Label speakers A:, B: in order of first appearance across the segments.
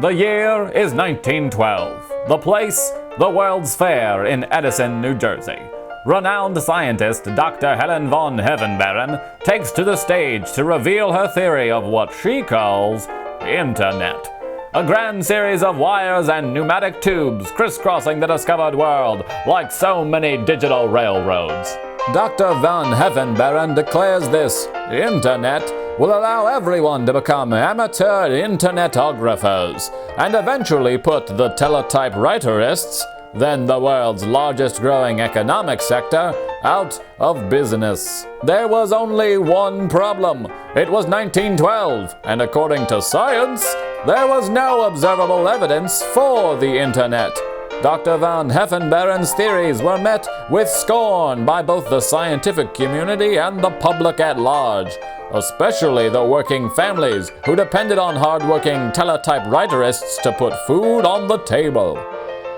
A: The year is 1912. The place, the World's Fair in Edison, New Jersey. Renowned scientist Dr. Helen von Hoefenbaren takes to the stage to reveal her theory of what she calls Internet. A grand series of wires and pneumatic tubes crisscrossing the discovered world like so many digital railroads. Dr. von Hoefenbaren declares this Internet will allow everyone to become amateur internetographers and eventually put the teletypewriterists, then the world's largest growing economic sector, out of business. There was only one problem. It was 1912, and according to science, there was no observable evidence for the Internet. Dr. von Hoefenbaren's theories were met with scorn by both the scientific community and the public at large, especially the working families who depended on hard-working teletypewriterists to put food on the table.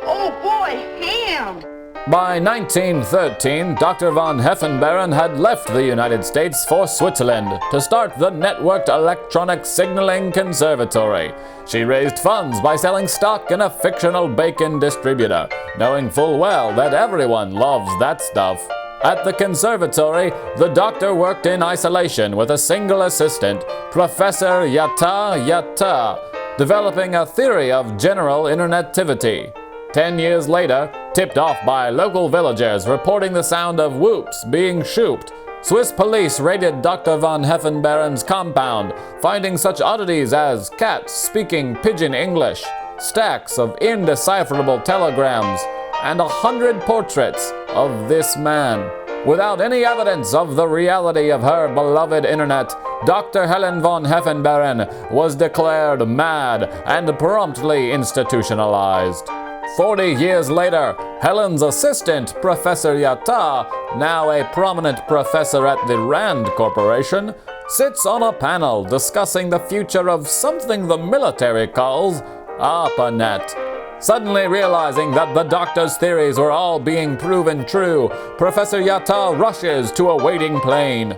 B: Oh boy, ham!
A: By 1913, Dr. von Hoefenbaren had left the United States for Switzerland to start the Networked Electronic Signaling Conservatory. She raised funds by selling stock in a fictional bacon distributor, knowing full well that everyone loves that stuff. At the conservatory, the doctor worked in isolation with a single assistant, Professor Yatta, developing a theory of general internetivity. 10 years later, tipped off by local villagers reporting the sound of whoops being shooped, Swiss police raided Dr. von Hoefenbaren's compound, finding such oddities as cats speaking pidgin English, stacks of indecipherable telegrams, and 100 portraits of this man. Without any evidence of the reality of her beloved Internet, Dr. Helen von Hoefenbaren was declared mad and promptly institutionalized. 40 years later, Helen's assistant, Professor Yatta, now a prominent professor at the Rand Corporation, sits on a panel discussing the future of something the military calls ARPANET. Suddenly realizing that the doctor's theories were all being proven true, Professor Yatta rushes to a waiting plane.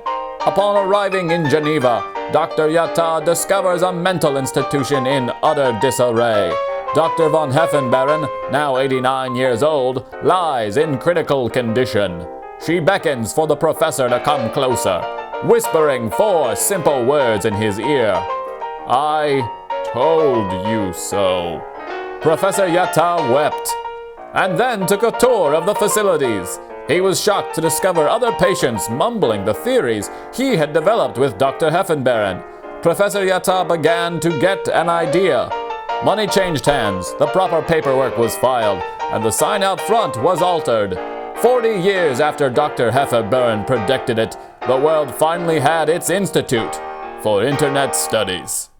A: Upon arriving in Geneva, Dr. Yatta discovers a mental institution in utter disarray. Dr. von Hoefenbaren, now 89 years old, lies in critical condition. She beckons for the professor to come closer, whispering 4 simple words in his ear. "I told you so." Professor Yatta wept, and then took a tour of the facilities. He was shocked to discover other patients mumbling the theories he had developed with Dr. Hoefenbaren. Professor Yatta began to get an idea. Money changed hands, the proper paperwork was filed, and the sign out front was altered. 40 years after Dr. Hoefenbaren predicted it, the world finally had its Institute for Internet Studies.